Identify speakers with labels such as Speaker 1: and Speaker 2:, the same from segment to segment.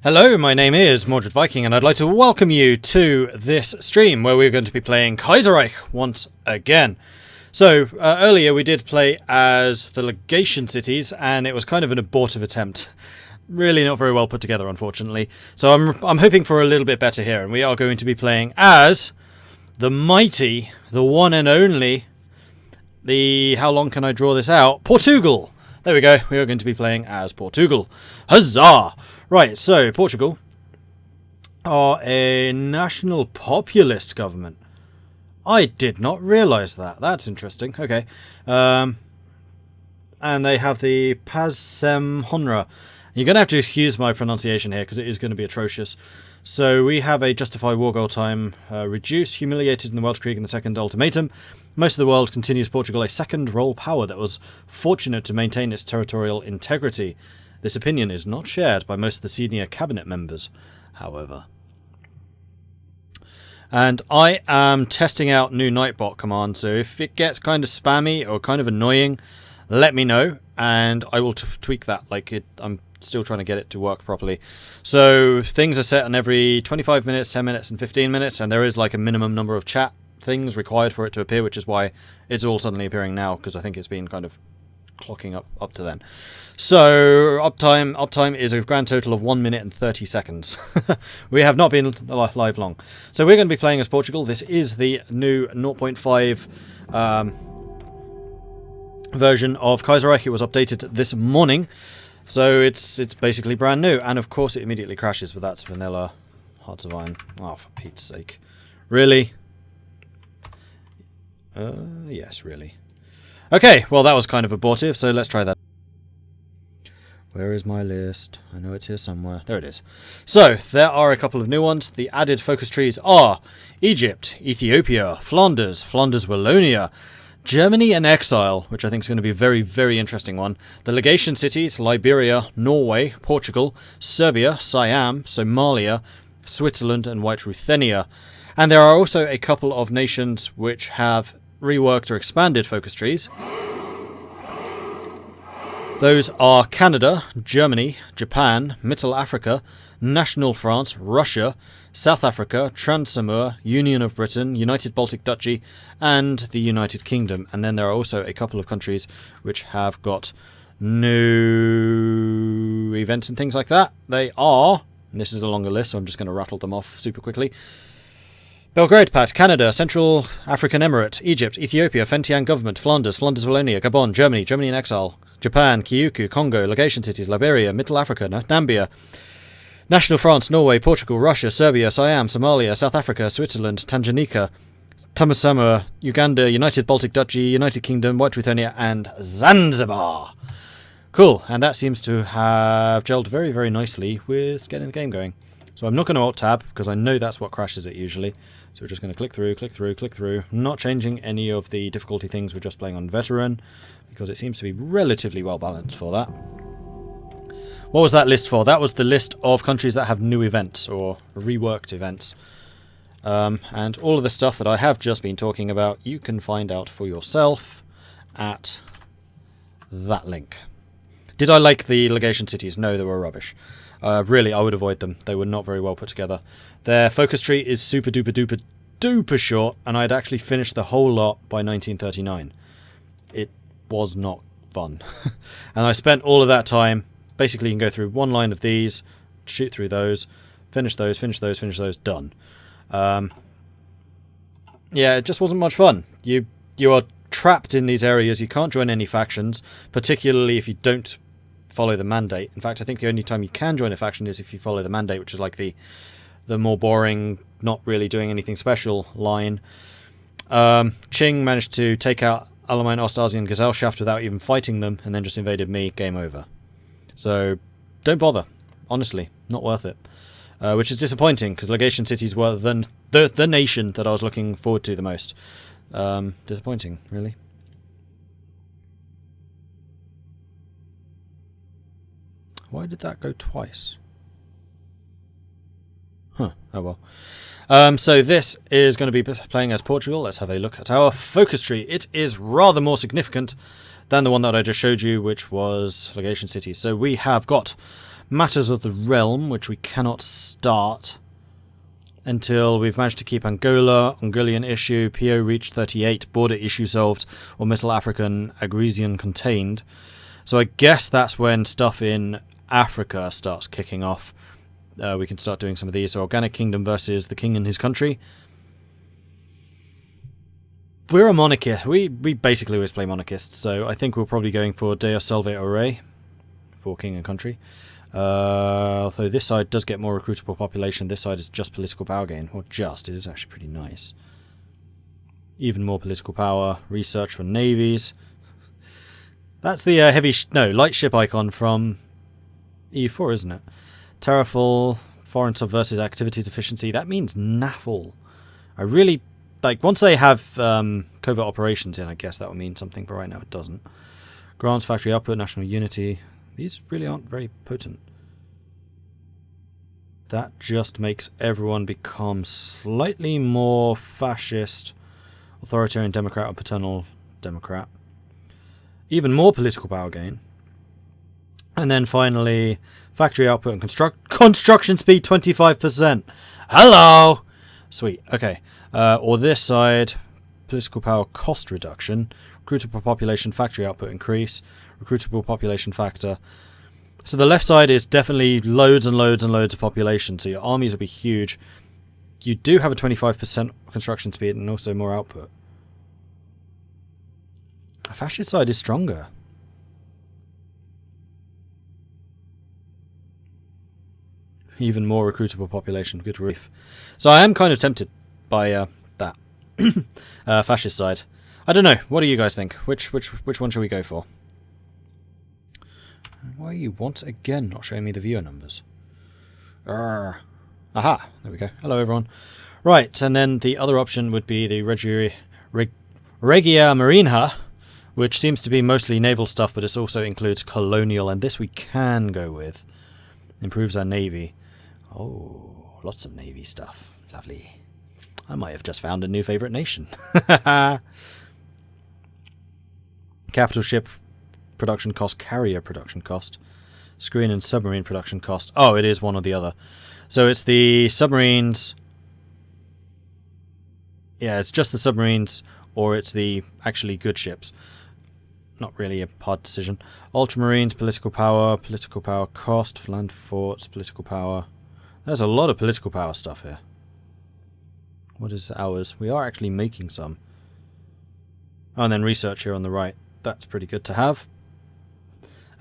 Speaker 1: Hello, my name is Mordred Viking, and I'd like to welcome you to this stream where we're going to be playing Kaiserreich once again. So, earlier we did play as the legation cities, and it was kind of an abortive attempt. Really not very well put together, unfortunately. So I'm hoping for a little bit better here, and we are going to be playing as the mighty, the one and only, how long can I draw this out? Portugal! There we go, we are going to be playing as Portugal. Huzzah! Right, so Portugal are a national populist government. I did not realise that. That's interesting. Okay. And they have the Honra. You're going to have to excuse my pronunciation here because it is going to be atrocious. So we have a justify war goal time reduced, humiliated in the Weltkrieg in the second ultimatum. Most of the world continues Portugal a second role power that was fortunate to maintain its territorial integrity. This opinion is not shared by most of the senior cabinet members, however. And I am testing out new Nightbot command, so if it gets kind of spammy or kind of annoying, let me know, and I will tweak that. I'm still trying to get it to work properly. So things are set on every 25 minutes, 10 minutes, and 15 minutes, and there is like a minimum number of chat things required for it to appear, which is why it's all suddenly appearing now, because I think it's been kind of clocking up to then. So uptime is a grand total of 1 minute and 30 seconds. We have not been live long. So we're going to be playing as Portugal. This is the new 0.5 version of Kaiserreich. It was updated this morning, so it's basically brand new. And of course it immediately crashes, but that's vanilla. Hearts of Iron. Oh, for Pete's sake. Really? Yes, really. Okay, well that was kind of abortive, so let's try that. Where is my list? I know it's here somewhere. There it is. So, there are a couple of new ones. The added focus trees are Egypt, Ethiopia, Flanders, Wallonia, Germany and Exile, which I think is going to be a very, very interesting one. The legation cities, Liberia, Norway, Portugal, Serbia, Siam, Somalia, Switzerland and White Ruthenia. And there are also a couple of nations which have reworked or expanded focus trees. Those are Canada, Germany, Japan, Mittal Africa, National France, Russia, South Africa, Trans-Samoa, Union of Britain, United Baltic Duchy, and the United Kingdom. And then there are also a couple of countries which have got new events and things like that. They are, and this is a longer list, so I'm just going to rattle them off super quickly. Belgrade Pact, Canada, Central African Emirate, Egypt, Ethiopia, Fentian Government, Flanders, Wallonia, Gabon, Germany in Exile, Japan, Kyushu, Congo, Legation Cities, Liberia, Mittal Africa, Nambia, National France, Norway, Portugal, Russia, Serbia, Siam, Somalia, South Africa, Switzerland, Tanganyika, Samoa, Uganda, United Baltic Duchy, United Kingdom, White Ruthenia, and Zanzibar. Cool, and that seems to have gelled very, very nicely with getting the game going. So I'm not going to Alt-Tab, because I know that's what crashes it usually. So we're just going to click through. Not changing any of the difficulty things, we're just playing on Veteran, because it seems to be relatively well balanced for that. What was that list for? That was the list of countries that have new events, or reworked events. And all of the stuff that I have just been talking about, you can find out for yourself at that link. Did I like the legation cities? No, they were rubbish. Really, I would avoid them. They were not very well put together. Their focus tree is super duper duper short, and I'd actually finished the whole lot by 1939. It was not fun. And I spent all of that time, basically you can go through one line of these, shoot through those, finish those, done. Yeah, it just wasn't much fun. You are trapped in these areas, you can't join any factions, particularly if you don't follow the mandate. In fact, I think the only time you can join a faction is if you follow the mandate, which is like the more boring, not really doing anything special line. Qing managed to take out Alamein, Ostasi and Gesellschaft without even fighting them, and then just invaded me. Game over. So don't bother. Honestly, not worth it. Which is disappointing, because legation cities were the nation that I was looking forward to the most. Disappointing, really. Why did that go twice? Huh, oh well. So this is going to be playing as Portugal. Let's have a look at our focus tree. It is rather more significant than the one that I just showed you, which was legation cities. So we have got Matters of the Realm, which we cannot start until we've managed to keep Angola, Mongolian issue, PO reached 38, border issue solved, or Mittal African Agresian contained. So I guess that's when stuff in Africa starts kicking off. We can start doing some of these. So Organic Kingdom versus the King and his country. We're a monarchist. We basically always play monarchists, so I think we're probably going for Deus Salve Ore for King and Country. Although this side does get more recruitable population, this side is just political power gain. Or just, it is actually pretty nice. Even more political power, research for navies. That's the light ship icon from EU4, isn't it? Terrafall, foreign subversive activities efficiency. That means NAFL. I really... once they have covert operations in, I guess that would mean something, but right now it doesn't. Grants, factory output, national unity. These really aren't very potent. That just makes everyone become slightly more fascist, authoritarian democrat, or paternal democrat. Even more political power gain. And then finally, factory output and construction speed 25%. Hello! Sweet, okay. Or this side, political power cost reduction, recruitable population factory output increase, recruitable population factor. So the left side is definitely loads and loads and loads of population, so your armies will be huge. You do have a 25% construction speed and also more output. The fascist side is stronger. Even more recruitable population, good grief. So I am kind of tempted by that fascist side. I don't know. What do you guys think? Which one should we go for? And why are you once again not showing me the viewer numbers? Arrgh. Aha! There we go. Hello, everyone. Right, and then the other option would be the Regia Marinha, which seems to be mostly naval stuff, but it also includes colonial, and this we can go with. Improves our navy. Oh, lots of navy stuff. Lovely. I might have just found a new favourite nation. Capital ship production cost, carrier production cost, screen and submarine production cost. Oh, it is one or the other. So it's the submarines. Yeah, it's just the submarines, or it's the actually good ships. Not really a hard decision. Ultramarines, political power cost, land forts, political power. There's a lot of political power stuff here. What is ours? We are actually making some. Oh, and then research here on the right. That's pretty good to have.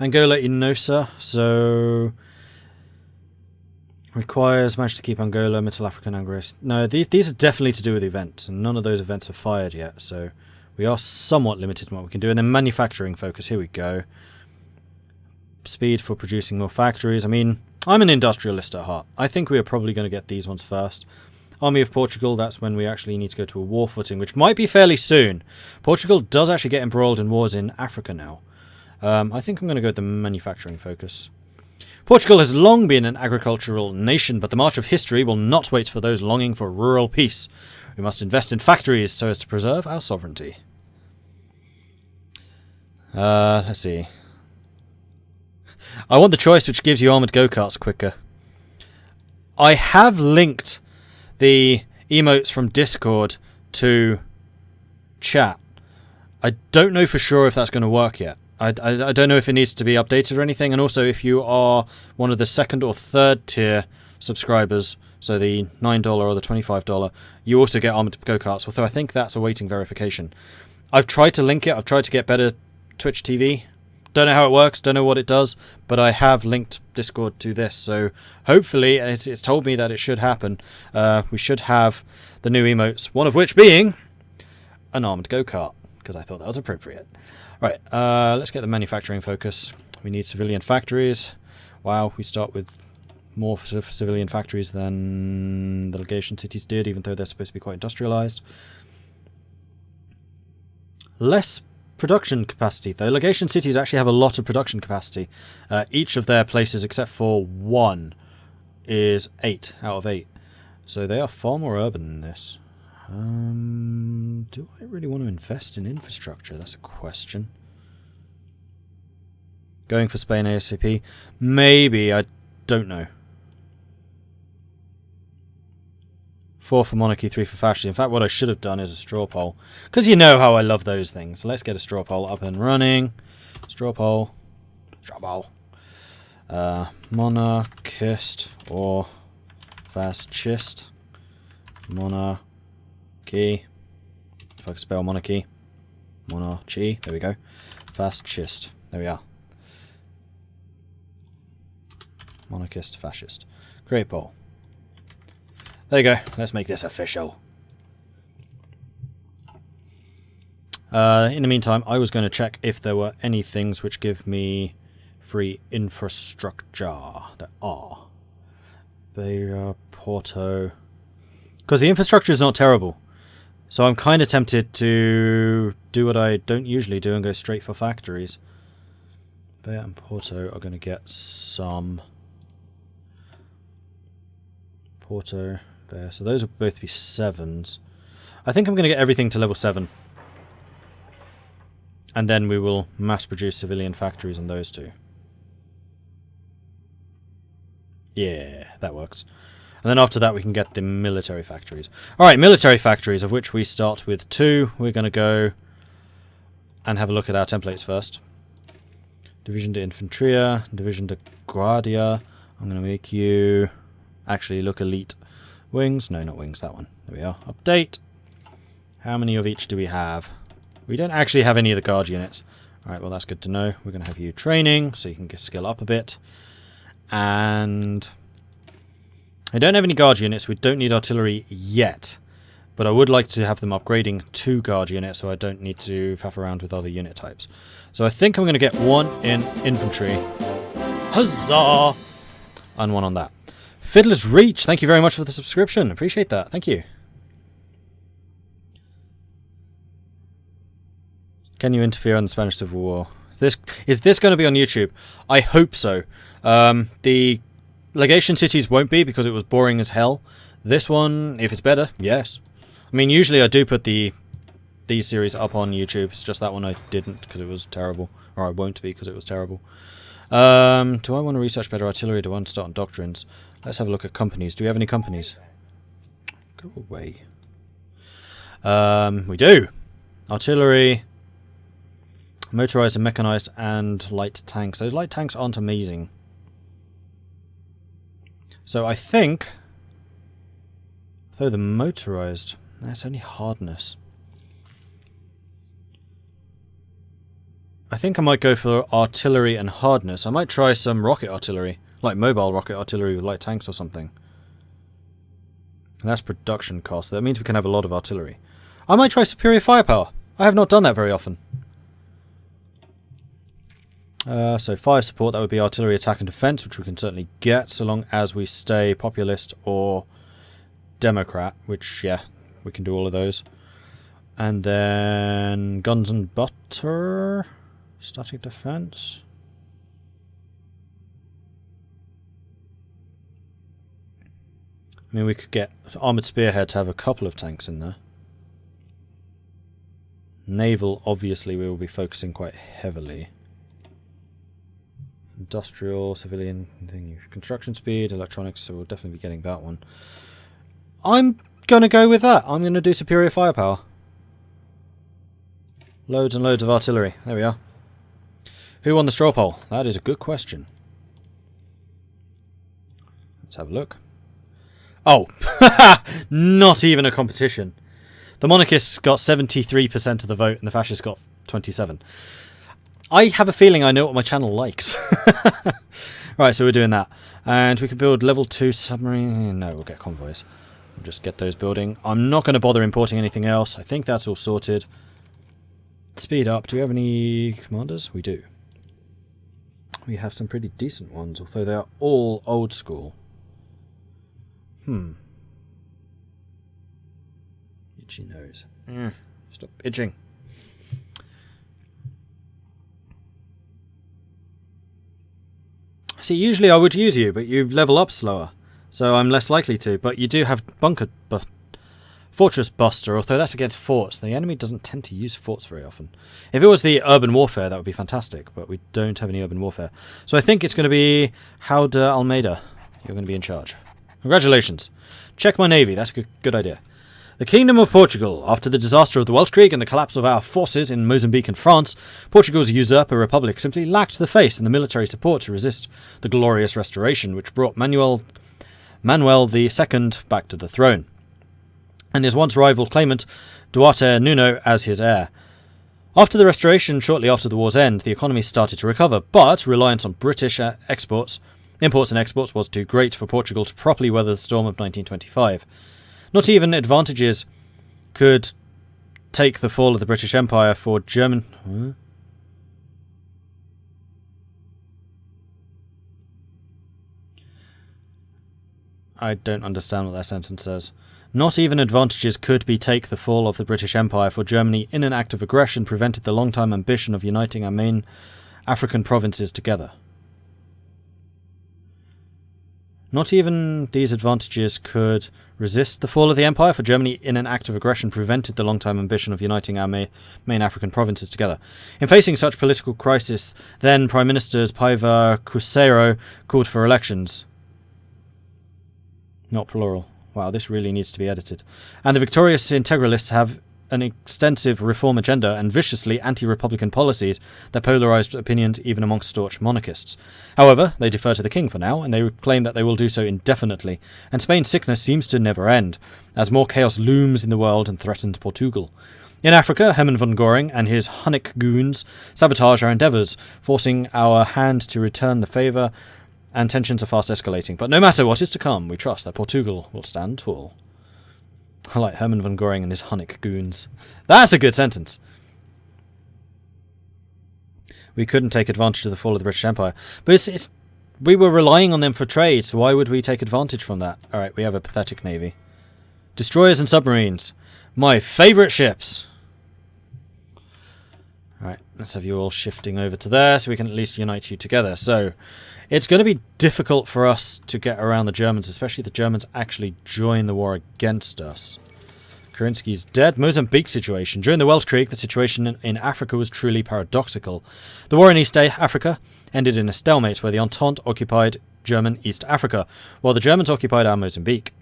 Speaker 1: Angola Inosa, so requires managed to keep Angola, Mittal African Anglos. No, these are definitely to do with events, and none of those events are fired yet, so we are somewhat limited in what we can do. And then manufacturing focus, here we go. Speed for producing more factories. I mean, I'm an industrialist at heart. I think we are probably going to get these ones first. Army of Portugal, that's when we actually need to go to a war footing, which might be fairly soon. Portugal does actually get embroiled in wars in Africa now. I think I'm going to go with the manufacturing focus. Portugal has long been an agricultural nation, but the march of history will not wait for those longing for rural peace. We must invest in factories so as to preserve our sovereignty. Let's see. I want the choice which gives you armoured go-karts quicker. I have linked the emotes from Discord to chat. I don't know for sure if that's going to work yet. I don't know if it needs to be updated or anything, and also if you are one of the second or third tier subscribers, so the $9 or the $25, you also get armoured go-karts, although I think that's awaiting verification. I've tried to link it, I've tried to get better Twitch TV. Don't know how it works, don't know what it does, but I have linked Discord to this, so hopefully, and it's told me that it should happen, we should have the new emotes, one of which being an armoured go-kart, because I thought that was appropriate. Right, let's get the manufacturing focus. We need civilian factories. Wow, we start with more civilian factories than the legation cities did, even though they're supposed to be quite industrialized. Less production capacity, though. Legation cities actually have a lot of production capacity. Each of their places, except for one, is 8 out of 8. So they are far more urban than this. Do I really want to invest in infrastructure? That's a question. Going for Spain ASAP. Maybe, I don't know. 4 for monarchy, 3 for fascism. In fact, what I should have done is a straw poll. Because you know how I love those things. So let's get a straw poll up and running. Straw poll. Straw poll. Monarchist or fascist. Monarchy. If I can spell monarchy. Monarchy. There we go. Fascist. There we are. Monarchist, fascist. Create poll. There you go. Let's make this official. In the meantime, I was going to check if there were any things which give me free infrastructure. There are. Beira, Porto. Because the infrastructure is not terrible. So I'm kind of tempted to do what I don't usually do and go straight for factories. Beira and Porto are going to get some... Porto, Beira. So those will both be 7s. I think I'm going to get everything to level 7. And then we will mass produce civilian factories on those two. Yeah, that works. And then after that we can get the military factories. Alright, military factories, of which we start with 2. We're going to go and have a look at our templates first. Division de Infanteria, Division de Guardia. I'm going to make you actually look elite. Wings? No, not wings, that one. There we are. Update. How many of each do we have? We don't actually have any of the guard units. Alright, well that's good to know. We're going to have you training, so you can skill up a bit. And I don't have any guard units. We don't need artillery yet. But I would like to have them upgrading to guard units, so I don't need to faff around with other unit types. So I think I'm going to get 1 in infantry. Huzzah! And 1 on that. Fiddler's Reach, thank you very much for the subscription. Appreciate that. Thank you. Can you interfere in the Spanish Civil War? Is this going to be on YouTube? I hope so. The Legation Cities won't be because it was boring as hell. This one, if it's better, yes. I mean, usually I do put these series up on YouTube. It's just that one I didn't because it was terrible. Or I won't be because it was terrible. Do I want to research better artillery? Do I want to start on doctrines? Let's have a look at companies. Do we have any companies? Go away. We do. Artillery, motorized and mechanized, and light tanks. Those light tanks aren't amazing. So I think, though the motorized, that's only hardness. I think I might go for artillery and hardness. I might try some rocket artillery, like mobile rocket artillery with light tanks or something. And that's production cost. That means we can have a lot of artillery. I might try superior firepower. I have not done that very often. So fire support, that would be artillery attack and defense, which we can certainly get so long as we stay populist or democrat, which, yeah, we can do all of those. And then guns and butter, static defense. I mean, we could get armoured spearhead to have a couple of tanks in there. Naval, obviously, we will be focusing quite heavily. Industrial, civilian, thing, construction speed, electronics, so we'll definitely be getting that one. I'm going to go with that. I'm going to do superior firepower. Loads and loads of artillery. There we are. Who won the straw poll? That is a good question. Let's have a look. Oh, not even a competition. The monarchists got 73% of the vote and the fascists got 27%. I have a feeling I know what my channel likes. Right, so we're doing that. And we can build level 2 submarine. No, we'll get convoys. We'll just get those building. I'm not going to bother importing anything else. I think that's all sorted. Speed up. Do we have any commanders? We do. We have some pretty decent ones, although they are all old school. Itchy nose. Stop itching. See, usually I would use you, but you level up slower, so I'm less likely to. But you do have bunker Fortress Buster, although that's against forts. The enemy doesn't tend to use forts very often. If it was the urban warfare, that would be fantastic, but we don't have any urban warfare. So I think it's going to be Howder Almeida. You're going to be in charge. Congratulations. Check my navy. That's a good idea. The Kingdom of Portugal. After the disaster of the Weltkrieg and the collapse of our forces in Mozambique and France, Portugal's usurper republic simply lacked the face and the military support to resist the glorious restoration which brought Manuel II back to the throne, and his once rival claimant Duarte Nuno as his heir. After the restoration, shortly after the war's end, the economy started to recover, but reliance on British imports and exports was too great for Portugal to properly weather the storm of 1925. Not even advantages could take the fall of the British Empire for German... I don't understand what that sentence says. Not even advantages could take the fall of the British Empire, for Germany, in an act of aggression, prevented the long-time ambition of uniting our main African provinces together. Not even these advantages could resist the fall of the empire, for Germany, in an act of aggression, prevented the long-time ambition of uniting our main African provinces together. In facing such political crisis, then Prime Minister Paiva Cruzeiro called for elections. Not plural. Wow, this really needs to be edited. And the victorious integralists have an extensive reform agenda and viciously anti-republican policies that polarised opinions even amongst staunch monarchists. However, they defer to the king for now, and they claim that they will do so indefinitely. And Spain's sickness seems to never end, as more chaos looms in the world and threatens Portugal. In Africa, Hermann von Göring and his Hunnic goons sabotage our endeavours, forcing our hand to return the favour, and tensions are fast escalating. But no matter what is to come, we trust that Portugal will stand tall. I like Hermann von Göring and his Hunnic goons. That's a good sentence. We couldn't take advantage of the fall of the British Empire. But we were relying on them for trade, so why would we take advantage from that? Alright, we have a pathetic navy. Destroyers and submarines. My favourite ships. Alright, let's have you all shifting over to there so we can at least unite you together. So, it's going to be difficult for us to get around the Germans, especially if the Germans actually join the war against us. Kerensky's dead. Mozambique situation. During the Weltkrieg, the situation in Africa was truly paradoxical. The war in East Africa ended in a stalemate where the Entente occupied German East Africa, while the Germans occupied our Mozambique.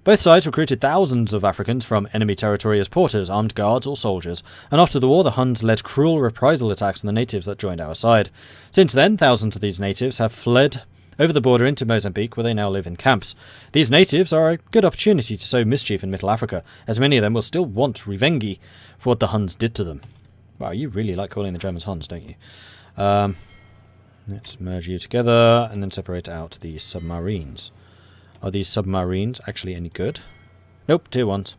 Speaker 1: Both sides recruited thousands of Africans from enemy territory as porters, armed guards or soldiers, and after the war the Huns led cruel reprisal attacks on the natives that joined our side. Since then, thousands of these natives have fled over the border into Mozambique, where they now live in camps. These natives are a good opportunity to sow mischief in Mittal Africa, as many of them will still want revenge for what the Huns did to them. Wow, you really like calling the Germans Huns, don't you? Let's merge you together and then separate out the submarines. Are these submarines actually any good? Nope, tier 1s.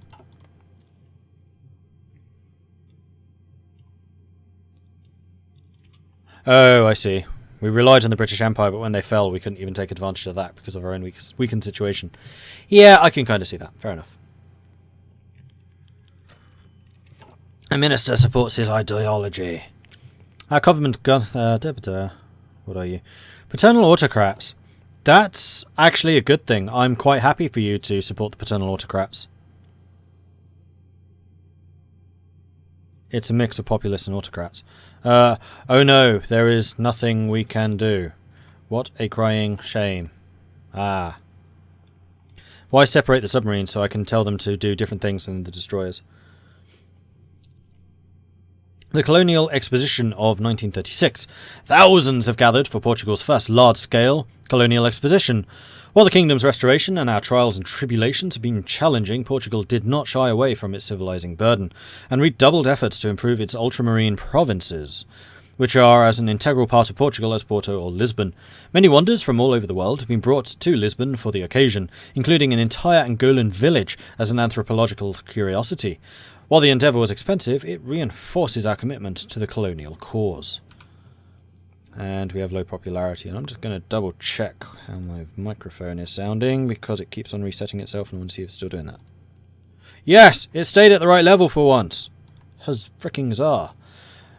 Speaker 1: Oh, I see. We relied on the British Empire, but when they fell, we couldn't even take advantage of that because of our own weakened situation. Yeah, I can kind of see that. Fair enough. A minister supports his ideology. Our government what are you? Paternal autocrats. That's actually a good thing. I'm quite happy for you to support the paternal autocrats. It's a mix of populists and autocrats. Oh no, there is nothing we can do. What a crying shame. Ah. Why separate the submarines so I can tell them to do different things than the destroyers? The Colonial Exposition of 1936. Thousands have gathered for Portugal's first large-scale Colonial Exposition. While the kingdom's restoration and our trials and tribulations have been challenging, Portugal did not shy away from its civilizing burden, and redoubled efforts to improve its ultramarine provinces, which are as an integral part of Portugal as Porto or Lisbon. Many wonders from all over the world have been brought to Lisbon for the occasion, including an entire Angolan village as an anthropological curiosity. While the endeavour was expensive, it reinforces our commitment to the colonial cause. And we have low popularity, and I'm just going to double check how my microphone is sounding, because it keeps on resetting itself, and I want to see if it's still doing that. Yes! It stayed at the right level for once! Huz fricking czar.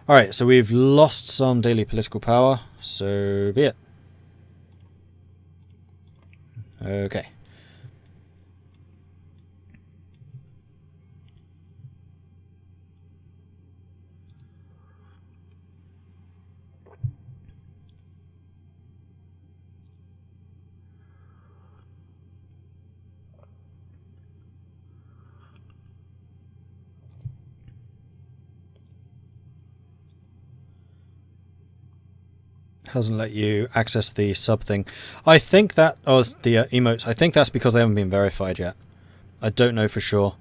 Speaker 1: Alright, so we've lost some daily political power, so be it. Okay. Hasn't let you access the sub thing. I think that... Oh, the emotes. I think that's because they haven't been verified yet. I don't know for sure.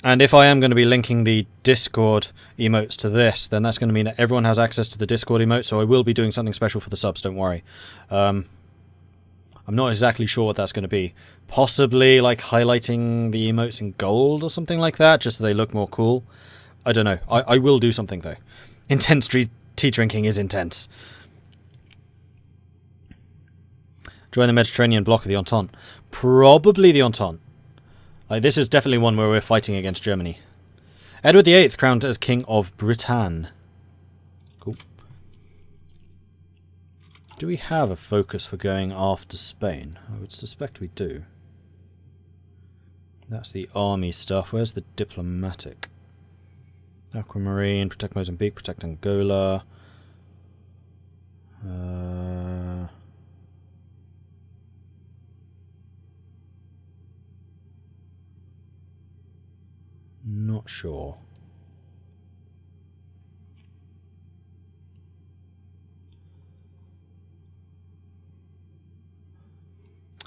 Speaker 1: And if I am going to be linking the Discord emotes to this, then that's going to mean that everyone has access to the Discord emote, so I will be doing something special for the subs, don't worry. I'm not exactly sure what that's going to be. Possibly like highlighting the emotes in gold or something like that, just so they look more cool. I don't know. I will do something though. Intense tea drinking is intense. Join the Mediterranean bloc of the Entente. Probably the Entente. Like, this is definitely one where we're fighting against Germany. Edward VIII crowned as King of Britain. Cool. Do we have a focus for going after Spain? I would suspect we do. That's the army stuff. Where's the diplomatic? Aquamarine, protect Mozambique, protect Angola. Not sure.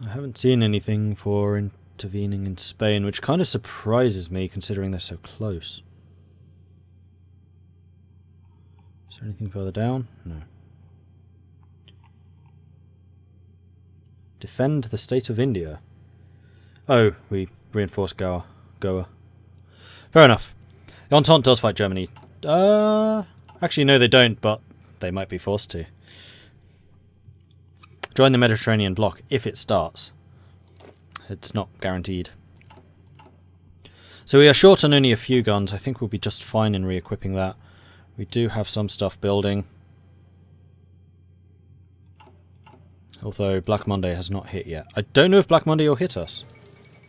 Speaker 1: I haven't seen anything for intervening in Spain, which kind of surprises me considering they're so close. Is there anything further down? No. Defend the state of India. Oh, we reinforce Goa. Fair enough. The Entente does fight Germany. Actually, no, they don't, but they might be forced to. Join the Mediterranean bloc if it starts. It's not guaranteed. So we are short on only a few guns. I think we'll be just fine in re-equipping that. We do have some stuff building. Although Black Monday has not hit yet. I don't know if Black Monday will hit us.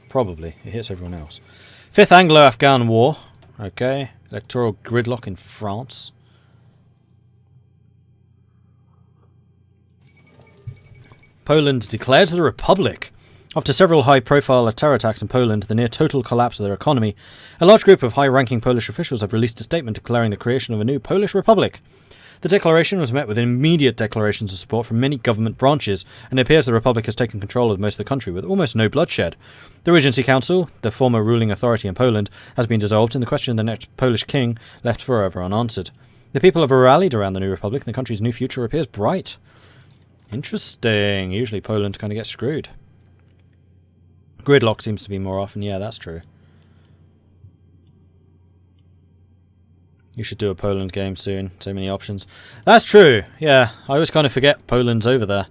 Speaker 1: Probably. It hits everyone else. 5th Anglo-Afghan War. Okay. Electoral gridlock in France. Poland declares the Republic. After several high-profile terror attacks in Poland, the near-total collapse of their economy, a large group of high-ranking Polish officials have released a statement declaring the creation of a new Polish Republic. The declaration was met with immediate declarations of support from many government branches, and it appears the Republic has taken control of most of the country with almost no bloodshed. The Regency Council, the former ruling authority in Poland, has been dissolved, and the question of the next Polish king left forever unanswered. The people have rallied around the new Republic, and the country's new future appears bright. Interesting. Usually Poland kind of gets screwed. Gridlock seems to be more often. Yeah, that's true. You should do a Poland game soon. So many options. That's true. Yeah, I always kind of forget Poland's over there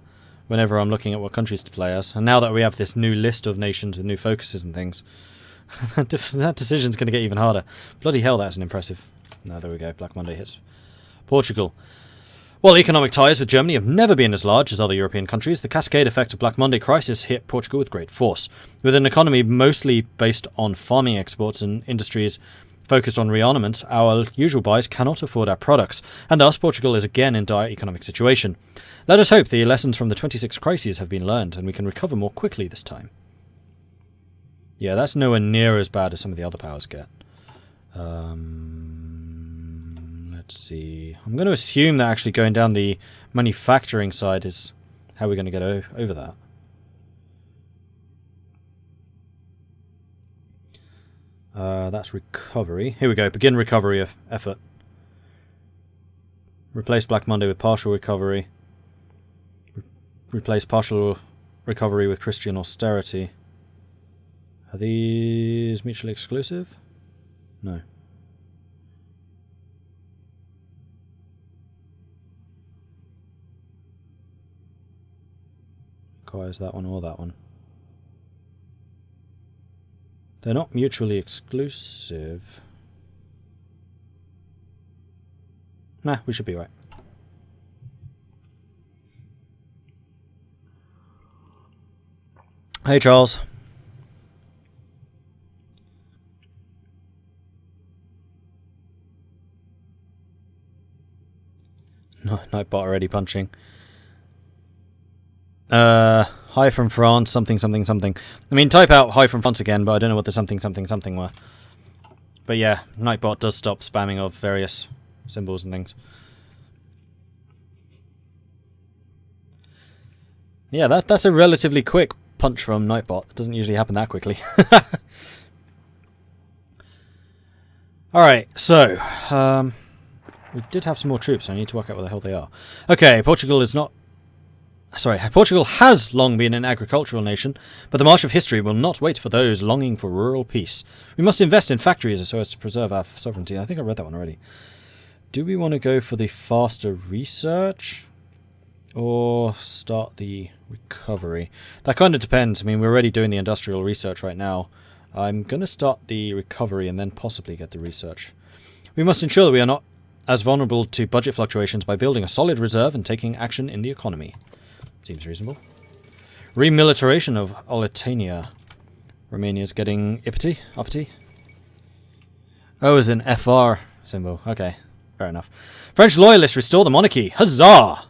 Speaker 1: whenever I'm looking at what countries to play as. And now that we have this new list of nations with new focuses and things, that decision's going to get even harder. Bloody hell, that's an impressive... No, there we go. Black Monday hits Portugal. While economic ties with Germany have never been as large as other European countries, the cascade effect of Black Monday crisis hit Portugal with great force. With an economy mostly based on farming exports and industries focused on rearmaments, our usual buys cannot afford our products, and thus Portugal is again in dire economic situation. Let us hope the lessons from the 26 crises have been learned, and we can recover more quickly this time. Yeah, that's nowhere near as bad as some of the other powers get. Let's see. I'm going to assume that actually going down the manufacturing side is how we're going to get over that. That's recovery. Here we go. Begin recovery effort. Replace Black Monday with partial recovery. Replace partial recovery with Christian austerity. Are these mutually exclusive? No. Requires that one or that one. They're not mutually exclusive. Nah, we should be right. Hey, Charles. No, Nightbot already punching. Hi from France, something, something, something. I mean, type out hi from France again, but I don't know what the something, something, something were. But yeah, Nightbot does stop spamming of various symbols and things. Yeah, that's a relatively quick punch from Nightbot. It doesn't usually happen that quickly. Alright, so, we did have some more troops, so I need to work out where the hell they are. Okay, Portugal has long been an agricultural nation, but the march of history will not wait for those longing for rural peace. We must invest in factories so as to preserve our sovereignty. I think I read that one already. Do we want to go for the faster research? Or start the recovery? That kind of depends. I mean, we're already doing the industrial research right now. I'm going to start the recovery and then possibly get the research. We must ensure that we are not as vulnerable to budget fluctuations by building a solid reserve and taking action in the economy. Seems reasonable. Remilitarization of Olitania. Romania's getting uppity. Oh, is an FR symbol. Okay, fair enough. French loyalists restore the monarchy. Huzzah!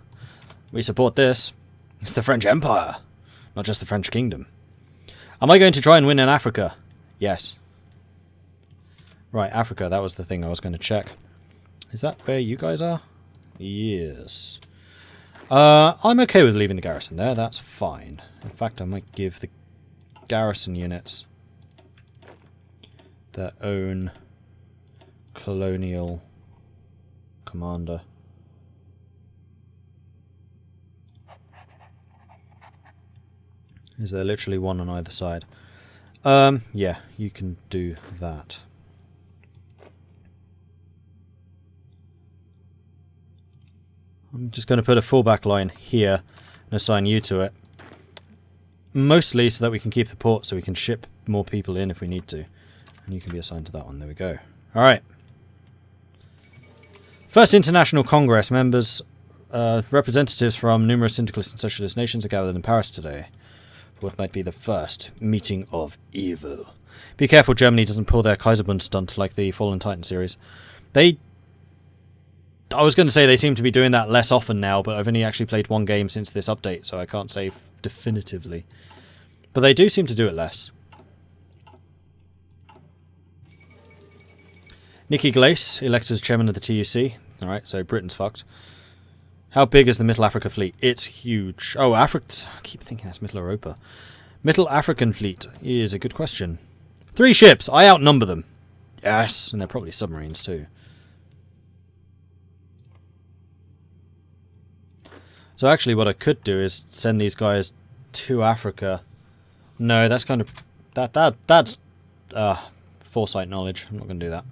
Speaker 1: We support this. It's the French Empire, not just the French Kingdom. Am I going to try and win in Africa? Yes. Right, Africa, that was the thing I was going to check. Is that where you guys are? Yes. I'm okay with leaving the garrison there, that's fine. In fact, I might give the garrison units their own colonial commander. Is there literally one on either side? Yeah, you can do that. I'm just going to put a fallback line here and assign you to it. Mostly so that we can keep the port so we can ship more people in if we need to. And you can be assigned to that one. There we go. Alright. First International Congress. Members, representatives from numerous syndicalist and socialist nations are gathered in Paris today. What might be the first meeting of evil. Be careful Germany doesn't pull their Kaiserbund stunt like the Fallen Titan series. I was going to say they seem to be doing that less often now, but I've only actually played one game since this update, so I can't say definitively. But they do seem to do it less. Nicky Glace, elected as chairman of the TUC. Alright, so Britain's fucked. How big is the Mittal Africa fleet? It's huge. Oh, Africa. I keep thinking that's Mittal Europa. Mittal African fleet is a good question. 3 ships. I outnumber them. Yes, and they're probably submarines too. So actually what I could do is send these guys to Africa. No, that's kind of... That's foresight knowledge. I'm not going to do that.